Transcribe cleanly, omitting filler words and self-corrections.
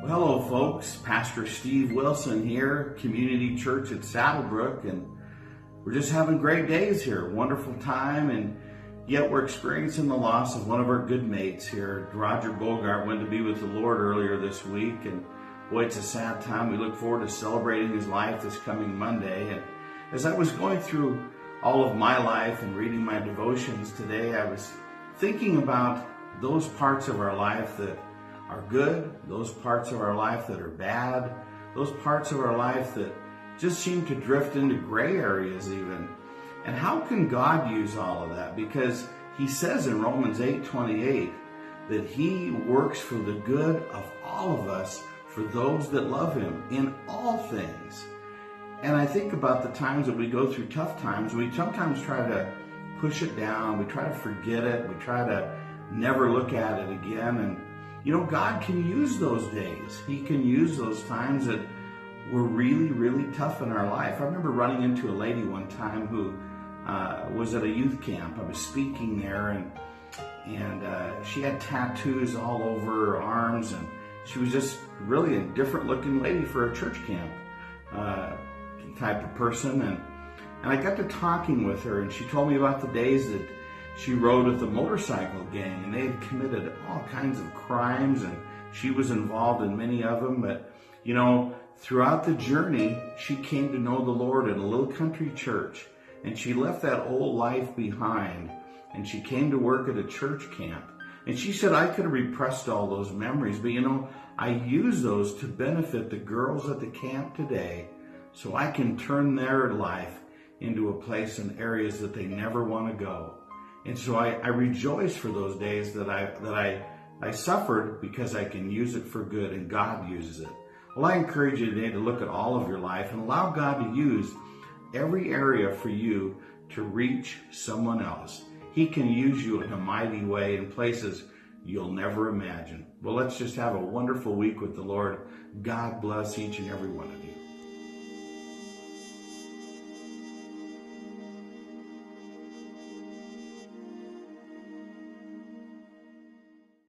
Well, hello, folks. Pastor Steve Wilson here, Community Church at Saddlebrook, and we're just having great days here. Wonderful time, and yet we're experiencing the loss of one of our good mates here. Roger Bogart went to be with the Lord earlier this week, and boy, it's a sad time. We look forward to celebrating his life this coming Monday. And as I was going through all of my life and reading my devotions today, I was thinking about those parts of our life that are good, those parts of our life that are bad, those parts of our life that just seem to drift into gray areas even. And how can God use all of that? Because he says in Romans 8:28 that he works for the good of all of us, for those that love him in all things. And I think about the times that we go through tough times, we sometimes try to push it down, we try to forget it, we try to never look at it again. And you know, God can use those days. He can use those times that were really, really tough in our life. I remember running into a lady one time who was at a youth camp. I was speaking there, and she had tattoos all over her arms, and she was just really a different looking lady for a church camp type of person. And I got to talking with her, and she told me about the days that she rode with a motorcycle gang, and they had committed all kinds of crimes, and she was involved in many of them. But, you know, throughout the journey, she came to know the Lord in a little country church, and she left that old life behind, and she came to work at a church camp. And she said, I could have repressed all those memories, but, you know, I use those to benefit the girls at the camp today so I can turn their life into a place and areas that they never want to go. And so I rejoice for those days that I suffered, because I can use it for good, and God uses it. Well, I encourage you today to look at all of your life and allow God to use every area for you to reach someone else. He can use you in a mighty way in places you'll never imagine. Well, let's just have a wonderful week with the Lord. God bless each and every one of you.